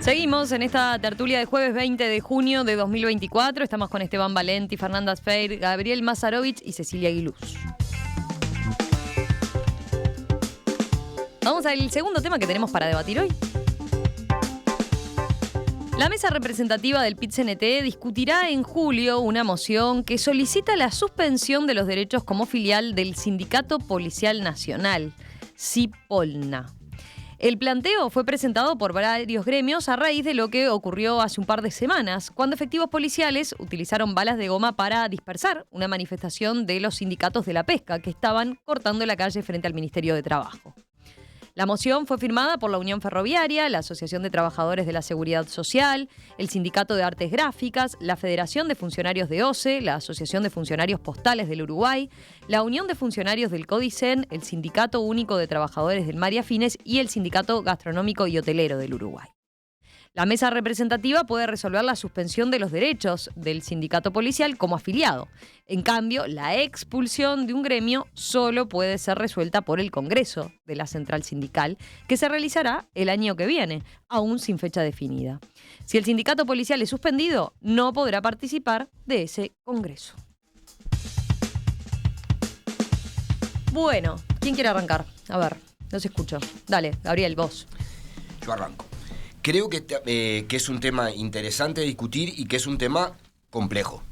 Seguimos en esta tertulia de jueves 20 de junio de 2024. Estamos con Esteban Valenti, Fernanda Sfeir, Gabriel Mazarovich y Cecilia Aguiluz. Vamos al segundo tema que tenemos para debatir hoy. La mesa representativa del PIT-CNT discutirá en julio una moción que solicita la suspensión de los derechos como filial del Sindicato Policial Nacional, SIPOLNA. El planteo fue presentado por varios gremios a raíz de lo que ocurrió hace un par de semanas, cuando efectivos policiales utilizaron balas de goma para dispersar una manifestación de los sindicatos de la pesca que estaban cortando la calle frente al Ministerio de Trabajo. La moción fue firmada por la Unión Ferroviaria, la Asociación de Trabajadores de la Seguridad Social, el Sindicato de Artes Gráficas, la Federación de Funcionarios de OCE, la Asociación de Funcionarios Postales del Uruguay, la Unión de Funcionarios del CODICEN, el Sindicato Único de Trabajadores del Mar y Afines y el Sindicato Gastronómico y Hotelero del Uruguay. La mesa representativa puede resolver la suspensión de los derechos del sindicato policial como afiliado. En cambio, la expulsión de un gremio solo puede ser resuelta por el Congreso de la Central Sindical, que se realizará el año que viene, aún sin fecha definida. Si el sindicato policial es suspendido, no podrá participar de ese Congreso. Bueno, ¿quién quiere arrancar? A ver, los escucho. Dale, Gabriel, vos. Yo arranco. Creo que es un tema interesante de discutir y que es un tema complejo.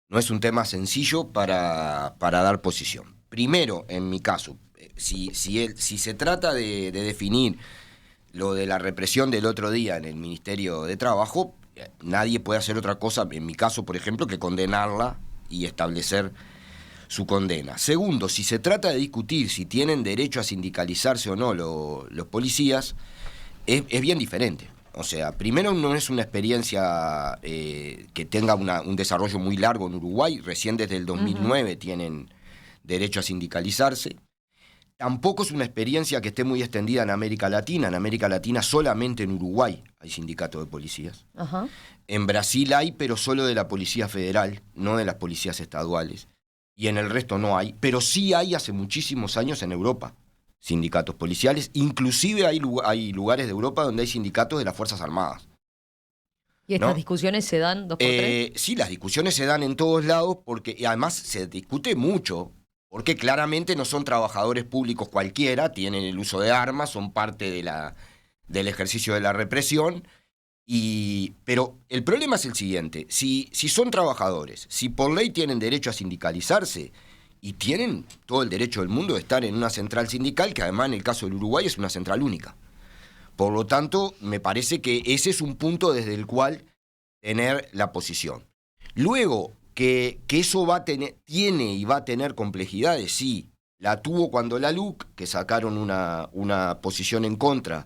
No es un tema sencillo para dar posición. Primero, en mi caso, si se trata de definir lo de la represión del otro día en el Ministerio de Trabajo, nadie puede hacer otra cosa, en mi caso, por ejemplo, que condenarla y establecer su condena. Segundo, si se trata de discutir si tienen derecho a sindicalizarse o no los policías, es bien diferente. O sea, primero no es una experiencia que tenga un desarrollo muy largo en Uruguay. Recién desde el 2009 tienen derecho a sindicalizarse. Tampoco es una experiencia que esté muy extendida en América Latina. En América Latina solamente en Uruguay hay sindicato de policías. Ajá. En Brasil hay, pero solo de la Policía Federal, no de las policías estaduales. Y en el resto no hay. Pero sí hay hace muchísimos años en Europa sindicatos policiales, inclusive hay lugares de Europa donde hay sindicatos de las Fuerzas Armadas. ¿Y estas discusiones se dan 2x3? Sí, las discusiones se dan en todos lados porque y además se discute mucho, porque claramente no son trabajadores públicos cualquiera, tienen el uso de armas, son parte del ejercicio de la represión, pero el problema es el siguiente, si son trabajadores, si por ley tienen derecho a sindicalizarse, y tienen todo el derecho del mundo de estar en una central sindical, que además en el caso del Uruguay es una central única. Por lo tanto, me parece que ese es un punto desde el cual tener la posición. Luego, que eso tiene y va a tener complejidades, sí. La tuvo cuando la LUC, que sacaron una posición en contra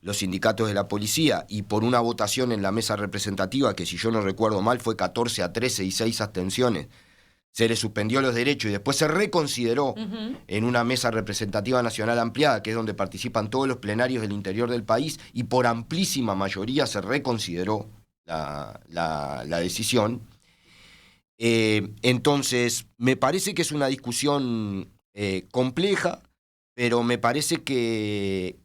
los sindicatos de la policía, y por una votación en la mesa representativa, que si yo no recuerdo mal fue 14-13 y 6 abstenciones, se le suspendió los derechos y después se reconsideró en una mesa representativa nacional ampliada, que es donde participan todos los plenarios del interior del país, y por amplísima mayoría se reconsideró la decisión. Entonces, me parece que es una discusión compleja, pero me parece que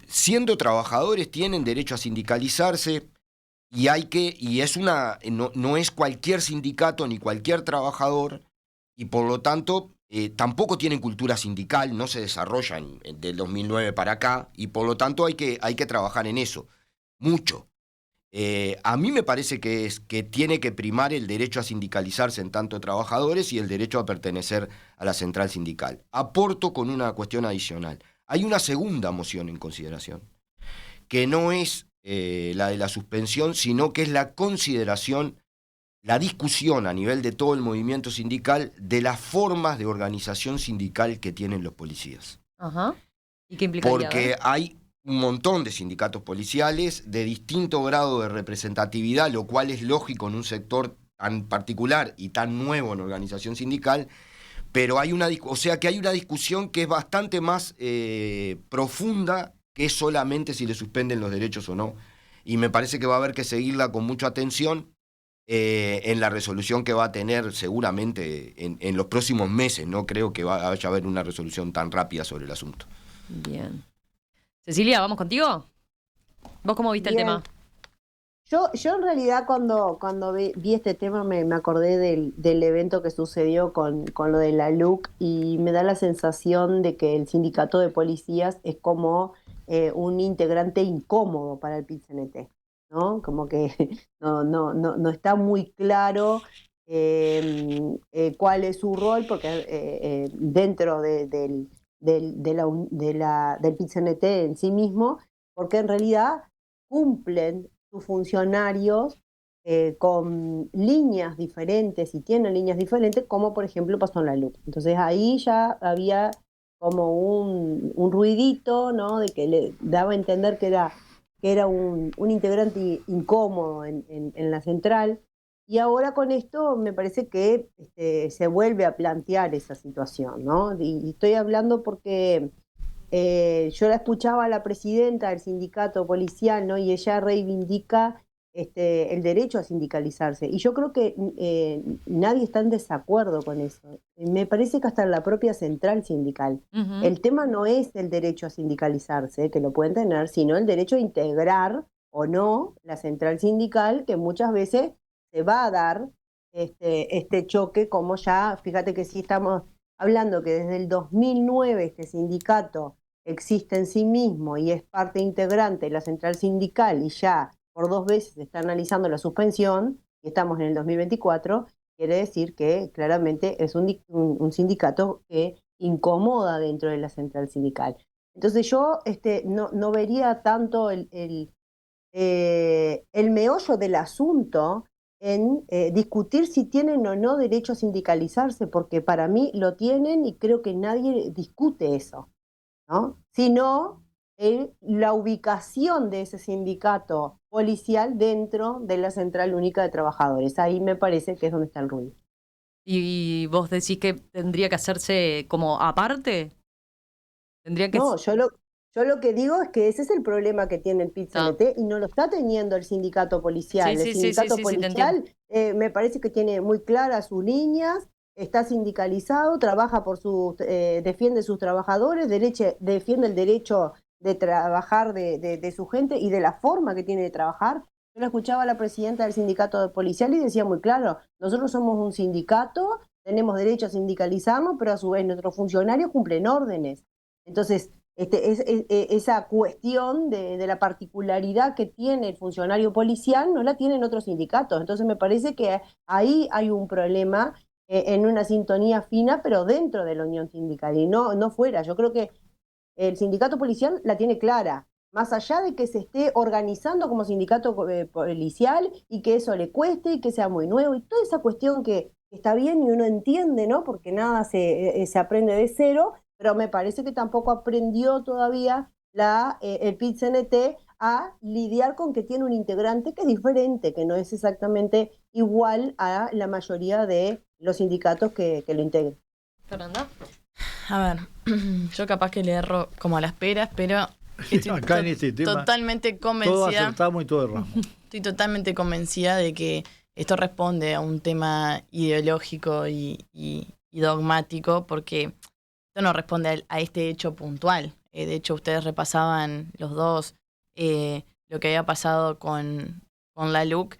siendo trabajadores tienen derecho a sindicalizarse. Y no es cualquier sindicato ni cualquier trabajador, y por lo tanto tampoco tienen cultura sindical, no se desarrollan del 2009 para acá, y por lo tanto hay que trabajar en eso, mucho. A mí me parece que tiene que primar el derecho a sindicalizarse en tanto trabajadores y el derecho a pertenecer a la central sindical. Aporto con una cuestión adicional. Hay una segunda moción en consideración, que no es la de la suspensión, sino que es la consideración, la discusión a nivel de todo el movimiento sindical de las formas de organización sindical que tienen los policías. Ajá. ¿Y qué implicaría? Porque hay un montón de sindicatos policiales de distinto grado de representatividad, lo cual es lógico en un sector tan particular y tan nuevo en organización sindical, pero hay una discusión que es bastante más profunda que es solamente si le suspenden los derechos o no. Y me parece que va a haber que seguirla con mucha atención en la resolución que va a tener seguramente en los próximos meses. No creo que vaya a haber una resolución tan rápida sobre el asunto. Bien. Cecilia, ¿vamos contigo? ¿Vos cómo viste el Bien. tema? Yo en realidad cuando vi este tema me acordé del evento que sucedió con lo de la LUC y me da la sensación de que el sindicato de policías es como un integrante incómodo para el PIT-CNT, ¿no? Como que no está muy claro cuál es su rol, porque dentro del PIT-CNT en sí mismo, porque en realidad cumplen sus funcionarios con líneas diferentes y tienen líneas diferentes, como por ejemplo pasó en la LUC. Entonces ahí ya había como un ruidito, ¿no? De que le daba a entender que era un integrante incómodo en la central. Y ahora con esto me parece que se vuelve a plantear esa situación, ¿no? Y estoy hablando porque yo la escuchaba a la presidenta del sindicato policial, ¿no? Y ella reivindica el derecho a sindicalizarse. Y yo creo que nadie está en desacuerdo con eso. Me parece que hasta la propia central sindical. Ujú. El tema no es el derecho a sindicalizarse, que lo pueden tener, sino el derecho a integrar o no la central sindical, que muchas veces se va a dar este choque, como ya, fíjate que sí estamos hablando que desde el 2009 este sindicato existe en sí mismo y es parte integrante de la central sindical y ya por 2 veces se está analizando la suspensión y estamos en el 2024, quiere decir que claramente es un sindicato que incomoda dentro de la central sindical. Entonces yo no vería tanto el meollo del asunto en discutir si tienen o no derecho a sindicalizarse, porque para mí lo tienen y creo que nadie discute eso, ¿no? Sino la ubicación de ese sindicato policial dentro de la Central Única de Trabajadores. Ahí me parece que es donde está el ruido. ¿Y vos decís que tendría que hacerse como aparte? Tendría que... No, yo lo que digo es que ese es el problema que tiene el Ah, PIT-CNT y no lo está teniendo el sindicato sí, policial. El sí, sí, sí, sindicato sí, sí, te entiendo. policial me parece que tiene muy claras sus líneas, está sindicalizado, trabaja defiende sus trabajadores, defiende el derecho de trabajar de su gente y de la forma que tiene de trabajar. Yo la escuchaba a la presidenta del sindicato policial y decía muy claro, nosotros somos un sindicato, tenemos derecho a sindicalizarnos, pero a su vez nuestros funcionarios cumplen órdenes. Entonces, esa cuestión de la particularidad que tiene el funcionario policial no la tienen otros sindicatos. Entonces, me parece que ahí hay un problema en una sintonía fina, pero dentro de la unión sindical y no fuera. Yo creo que el sindicato policial la tiene clara, más allá de que se esté organizando como sindicato policial y que eso le cueste y que sea muy nuevo y toda esa cuestión que está bien y uno entiende, ¿no? Porque nada se aprende de cero, pero me parece que tampoco aprendió todavía el PIT-CNT a lidiar con que tiene un integrante que es diferente, que no es exactamente igual a la mayoría de los sindicatos que lo integran. Fernanda. A ver, yo capaz que le erro como a las peras, pero estoy Acá en este tema, totalmente todo convencida. acertamos y todo erramos. Estoy totalmente convencida de que esto responde a un tema ideológico y dogmático, porque esto no responde a este hecho puntual. De hecho, ustedes repasaban los dos lo que había pasado con la LUC.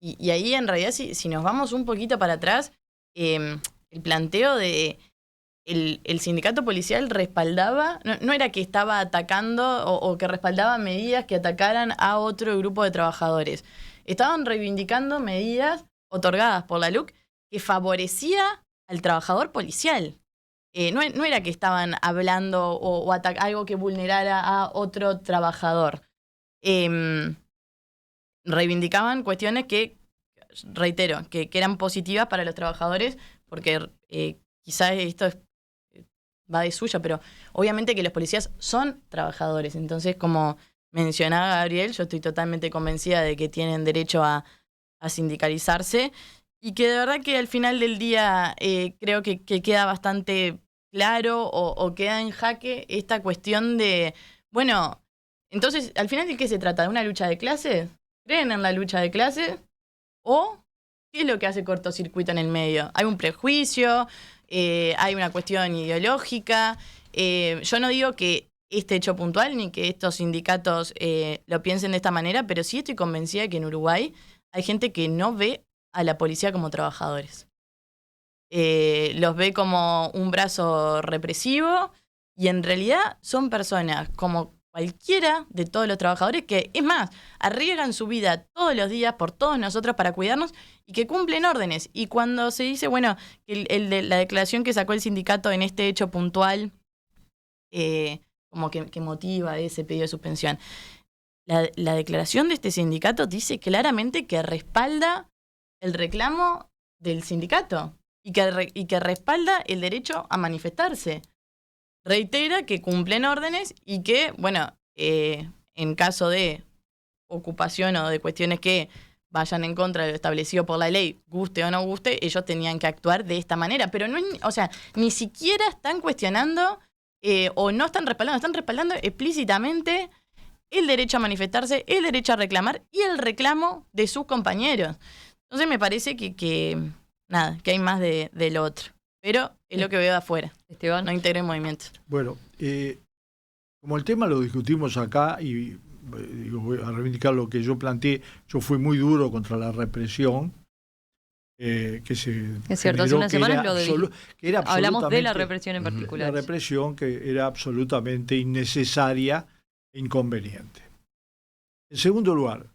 Y ahí, en realidad, si nos vamos un poquito para atrás, el planteo de el sindicato policial respaldaba, no era que estaba atacando o que respaldaba medidas que atacaran a otro grupo de trabajadores. Estaban reivindicando medidas otorgadas por la LUC que favorecía al trabajador policial. No era que estaban hablando o algo que vulnerara a otro trabajador. Reivindicaban cuestiones que, reitero, que eran positivas para los trabajadores, porque quizás esto va de suya, pero obviamente que los policías son trabajadores. Entonces, como mencionaba Gabriel, yo estoy totalmente convencida de que tienen derecho a sindicalizarse y que de verdad que al final del día creo que queda bastante claro o queda en jaque esta cuestión de, bueno, entonces, ¿al final de qué se trata? ¿De una lucha de clases? ¿Creen en la lucha de clases? ¿O qué es lo que hace cortocircuito en el medio? ¿Hay un prejuicio? ¿Hay una cuestión ideológica? Yo no digo que este hecho puntual ni que estos sindicatos lo piensen de esta manera, pero sí estoy convencida que en Uruguay hay gente que no ve a la policía como trabajadores. Los ve como un brazo represivo y en realidad son personas como cualquiera de todos los trabajadores que, es más, arriesgan su vida todos los días por todos nosotros para cuidarnos y que cumplen órdenes. Y cuando se dice, bueno, la declaración que sacó el sindicato en este hecho puntual, como que motiva ese pedido de suspensión, la declaración de este sindicato dice claramente que respalda el reclamo del sindicato y que respalda el derecho a manifestarse. Reitera que cumplen órdenes y que, bueno, en caso de ocupación o de cuestiones que vayan en contra de lo establecido por la ley, guste o no guste, ellos tenían que actuar de esta manera. Pero no, o sea, ni siquiera están cuestionando o no están respaldando explícitamente el derecho a manifestarse, el derecho a reclamar y el reclamo de sus compañeros. Entonces me parece que hay más de lo otro. Pero es lo que veo de afuera. Esteban, no integré movimiento. Bueno, como el tema lo discutimos acá y voy a reivindicar lo que yo planteé, yo fui muy duro contra la represión que se es cierto, hace unas semanas hablamos de la represión en particular. La represión que era absolutamente innecesaria e inconveniente. En segundo lugar,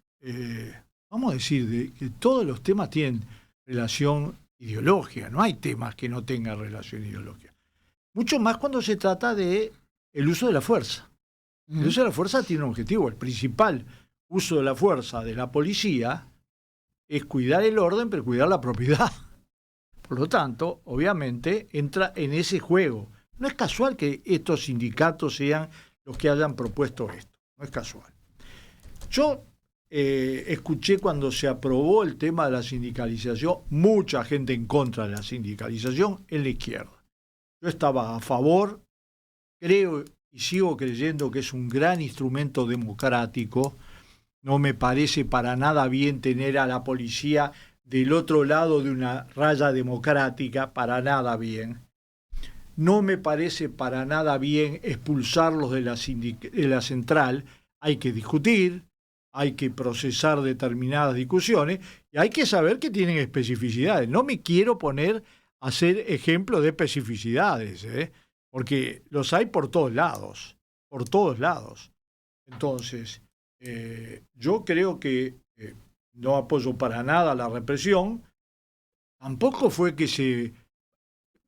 vamos a decir que todos los temas tienen relación ideológica, no hay temas que no tengan relación ideológica. Mucho más cuando se trata de el uso de la fuerza. El uso de la fuerza tiene un objetivo. El principal uso de la fuerza de la policía es cuidar el orden, pero cuidar la propiedad. Por lo tanto, obviamente, entra en ese juego. No es casual que estos sindicatos sean los que hayan propuesto esto. No es casual. Yo escuché cuando se aprobó el tema de la sindicalización, mucha gente en contra de la sindicalización en la izquierda. Yo estaba a favor, creo y sigo creyendo que es un gran instrumento democrático. No me parece para nada bien tener a la policía del otro lado de una raya democrática, para nada bien. No me parece para nada bien expulsarlos de la central. Hay que discutir, hay que procesar determinadas discusiones y hay que saber que tienen especificidades. No me quiero poner a hacer ejemplo de especificidades, porque los hay por todos lados, Entonces, yo creo que no apoyo para nada la represión. Tampoco fue que se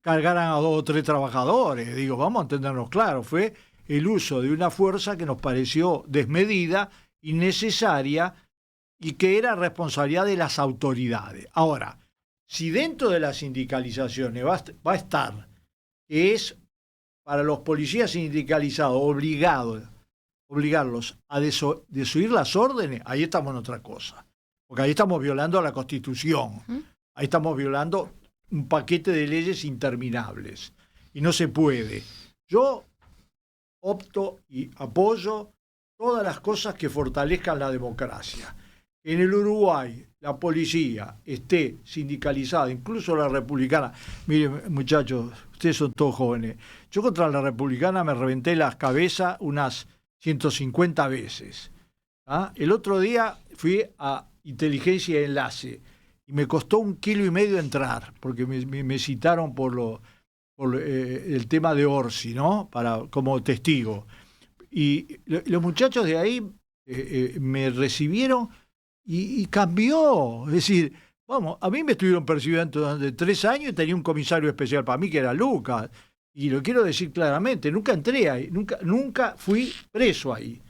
cargaran a 2 o 3 trabajadores, digo, vamos a entendernos claro, fue el uso de una fuerza que nos pareció desmedida, innecesaria y que era responsabilidad de las autoridades. Ahora, si dentro de las sindicalizaciones va a estar que es para los policías sindicalizados obligarlos a desoír las órdenes, ahí estamos en otra cosa. Porque ahí estamos violando la Constitución. Ahí estamos violando un paquete de leyes interminables. Y no se puede. Yo opto y apoyo todas las cosas que fortalezcan la democracia. En el Uruguay, la policía esté sindicalizada, incluso la republicana. Miren, muchachos, ustedes son todos jóvenes. Yo contra la republicana me reventé las cabezas unas 150 veces. El otro día fui a Inteligencia y Enlace y me costó 1,5 kilos entrar, porque me citaron por el tema de Orsi, ¿no? Como testigo. Y los muchachos de ahí me recibieron y cambió. Es decir, vamos, a mí me estuvieron persiguiendo durante 3 años y tenía un comisario especial para mí que era Lucas. Y lo quiero decir claramente, nunca entré ahí, nunca fui preso ahí.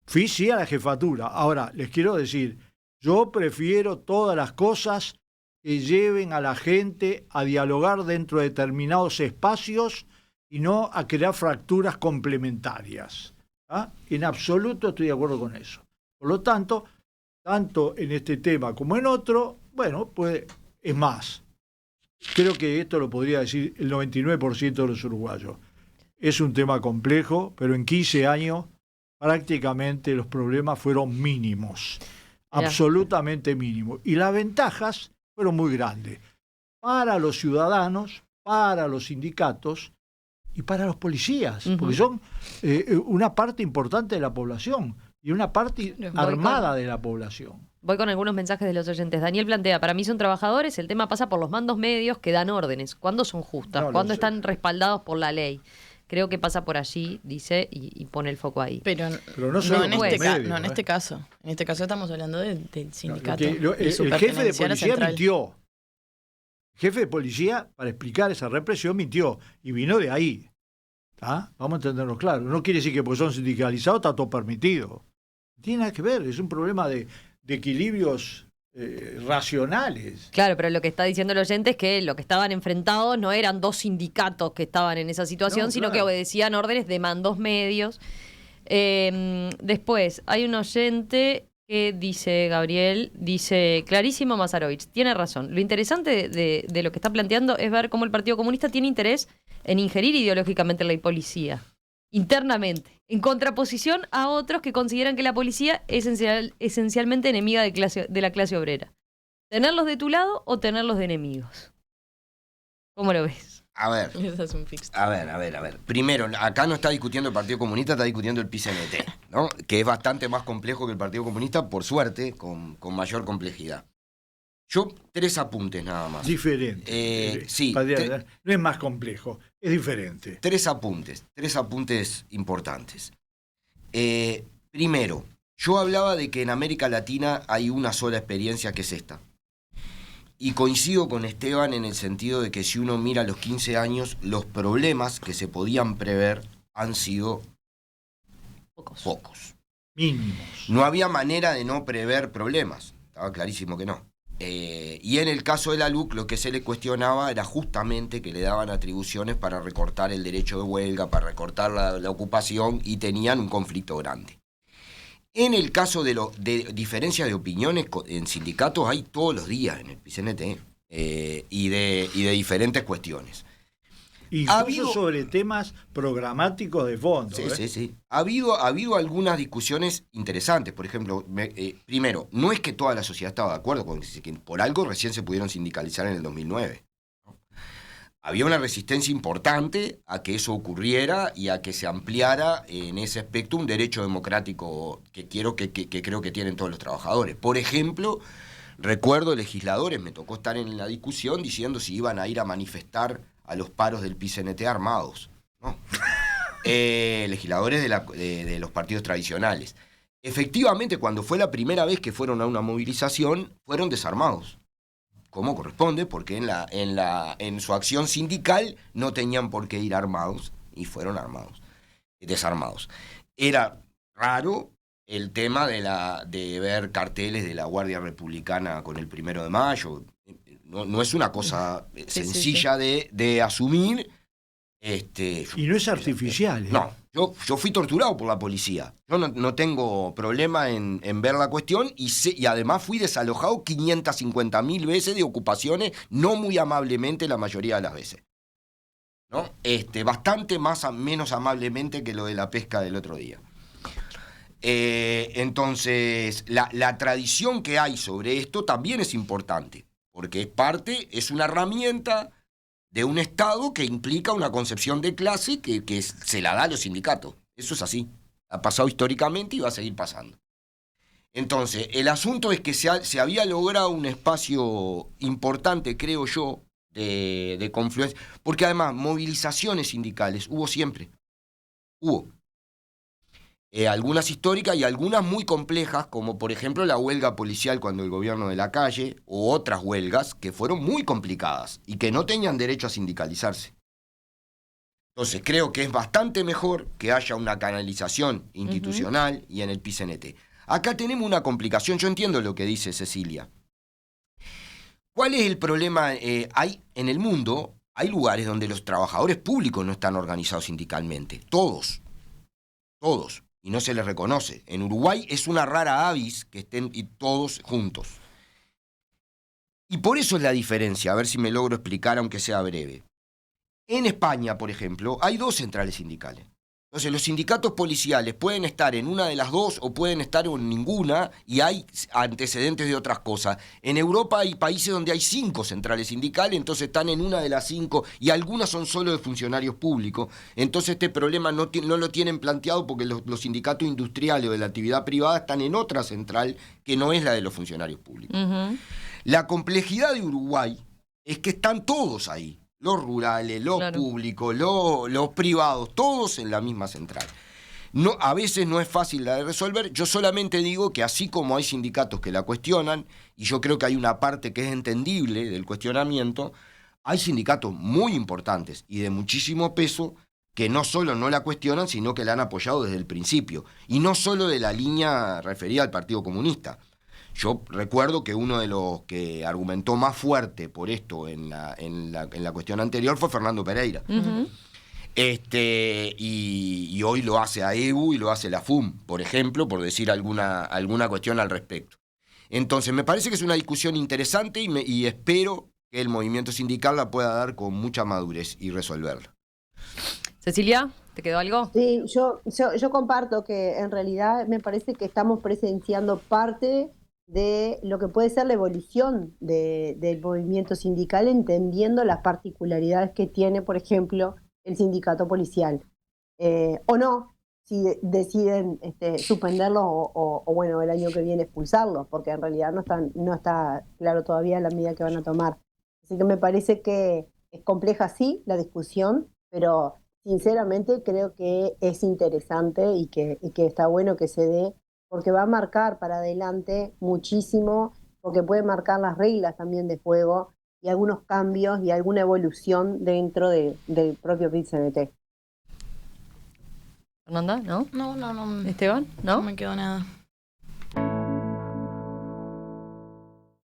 Fui sí a la jefatura. Ahora, les quiero decir, yo prefiero todas las cosas que lleven a la gente a dialogar dentro de determinados espacios y no a crear fracturas complementarias. En absoluto estoy de acuerdo con eso. Por lo tanto, tanto en este tema como en otro, bueno, pues es más. Creo que esto lo podría decir el 99% de los uruguayos. Es un tema complejo, pero en 15 años prácticamente los problemas fueron mínimos. Absolutamente mínimos. Y las ventajas fueron muy grandes. Para los ciudadanos, para los sindicatos y para los policías, Ujú. porque son una parte importante de la población y una parte Voy armada de la población. Voy con algunos mensajes de los oyentes. Daniel plantea, para mí son trabajadores, el tema pasa por los mandos medios que dan órdenes. ¿Cuándo son justas? No, ¿Cuándo sé. están respaldados por la ley? Creo que pasa por allí, dice, y pone el foco ahí. Pero no solo en como este, medio, en este caso. En este caso estamos hablando del No, sindicato. el y su jefe de pertenencia a la policía central. mintió. El jefe de policía, para explicar esa represión, mintió. Y vino de ahí. ¿Tá? Vamos a entenderlo claro. No quiere decir que porque son sindicalizados está todo permitido. No tiene nada que ver. Es un problema de equilibrios racionales. Claro, pero lo que está diciendo el oyente es que lo que estaban enfrentados no eran dos sindicatos que estaban en esa situación, No, sino claro. que obedecían órdenes de mandos medios. Después, hay un oyente que dice, Gabriel, dice, clarísimo Mazarovich, tiene razón. Lo interesante de lo que está planteando es ver cómo el Partido Comunista tiene interés en ingerir ideológicamente la policía, internamente, en contraposición a otros que consideran que la policía es esencialmente enemiga de la clase obrera. ¿Tenerlos de tu lado o tenerlos de enemigos? ¿Cómo lo ves? A ver, Ese es un fix. a ver. Primero, acá no está discutiendo el Partido Comunista, está discutiendo el PCNT, ¿no? Que es bastante más complejo que el Partido Comunista, por suerte, con mayor complejidad. Yo, 3 apuntes nada más. Diferente. Sí, No es más complejo, es diferente. 3 apuntes importantes. Primero, yo hablaba de que en América Latina hay una sola experiencia que es esta. Y coincido con Esteban en el sentido de que si uno mira los 15 años, los problemas que se podían prever han sido pocos. Mínimos. No había manera de no prever problemas, estaba clarísimo que no. Y en el caso de la LUC lo que se le cuestionaba era justamente que le daban atribuciones para recortar el derecho de huelga, para recortar la ocupación, y tenían un conflicto grande. En el caso de diferencias de opiniones en sindicatos hay todos los días en el PCNT, y de diferentes cuestiones. Incluso sobre temas programáticos de fondo. Sí. Ha habido algunas discusiones interesantes. Por ejemplo, primero, no es que toda la sociedad estaba de acuerdo con que por algo recién se pudieron sindicalizar en el 2009. ¿No? Había una resistencia importante a que eso ocurriera y a que se ampliara en ese aspecto un derecho democrático que creo que tienen todos los trabajadores. Por ejemplo, recuerdo legisladores, me tocó estar en la discusión diciendo si iban a ir a manifestar a los paros del PCNT armados, ¿no? Legisladores de los partidos tradicionales. Efectivamente, cuando fue la primera vez que fueron a una movilización, fueron desarmados, como corresponde, porque en su acción sindical no tenían por qué ir armados, y fueron desarmados. Era raro el tema de ver carteles de la Guardia Republicana con el 1 de mayo. No es una cosa sencilla de asumir. Y no es artificial. No, yo fui torturado por la policía. Yo no tengo problema en ver la cuestión, y además fui desalojado 550.000 veces de ocupaciones, no muy amablemente la mayoría de las veces, ¿no? Bastante menos amablemente que lo de la pesca del otro día. Entonces, la tradición que hay sobre esto también es importante, porque es una herramienta de un Estado que implica una concepción de clase que se la da a los sindicatos. Eso es así. Ha pasado históricamente y va a seguir pasando. Entonces, el asunto es que se había logrado un espacio importante, creo yo, de confluencia, porque además movilizaciones sindicales hubo siempre. Hubo. Algunas históricas y algunas muy complejas, como por ejemplo la huelga policial cuando el gobierno de Lacalle, o otras huelgas que fueron muy complicadas y que no tenían derecho a sindicalizarse. Entonces creo que es bastante mejor que haya una canalización institucional y en el PCNT. Acá tenemos una complicación, yo entiendo lo que dice Cecilia. ¿Cuál es el problema? Hay en el mundo, hay lugares donde los trabajadores públicos no están organizados sindicalmente, todos. Y no se les reconoce. En Uruguay es una rara avis que estén todos juntos. Y por eso es la diferencia, a ver si me logro explicar, aunque sea breve. En España, por ejemplo, hay 2 centrales sindicales. Entonces, los sindicatos policiales pueden estar en una de las dos o pueden estar en ninguna y hay antecedentes de otras cosas. En Europa hay países donde hay 5 centrales sindicales, entonces están en una de las 5 y algunas son solo de funcionarios públicos. Entonces, este problema no lo tienen planteado porque los sindicatos industriales o de la actividad privada están en otra central que no es la de los funcionarios públicos. La complejidad de Uruguay es que están todos ahí. Los rurales, los públicos, los privados, todos en la misma central. No, a veces no es fácil la de resolver. Yo solamente digo que así como hay sindicatos que la cuestionan, y yo creo que hay una parte que es entendible del cuestionamiento, hay sindicatos muy importantes y de muchísimo peso que no solo no la cuestionan, sino que la han apoyado desde el principio. Y no solo de la línea referida al Partido Comunista. Yo recuerdo que uno de los que argumentó más fuerte por esto en la cuestión anterior fue Fernando Pereira. Y hoy lo hace AEBU y lo hace la FUM, por ejemplo, por decir alguna cuestión al respecto. Entonces, me parece que es una discusión interesante y espero que el movimiento sindical la pueda dar con mucha madurez y resolverla. Cecilia, ¿te quedó algo? Sí, yo comparto que en realidad me parece que estamos presenciando parte de lo que puede ser la evolución del movimiento sindical, entendiendo las particularidades que tiene, por ejemplo, el sindicato policial. O no, si deciden suspenderlo o bueno, el año que viene expulsarlo, porque en realidad no está claro todavía la medida que van a tomar. Así que me parece que es compleja, sí, la discusión, pero sinceramente creo que es interesante y que está bueno que se dé, porque va a marcar para adelante muchísimo, porque puede marcar las reglas también de juego y algunos cambios y alguna evolución dentro del propio PIT-CNT. ¿Fernanda? ¿No? No. ¿Esteban? ¿No? No me quedó nada.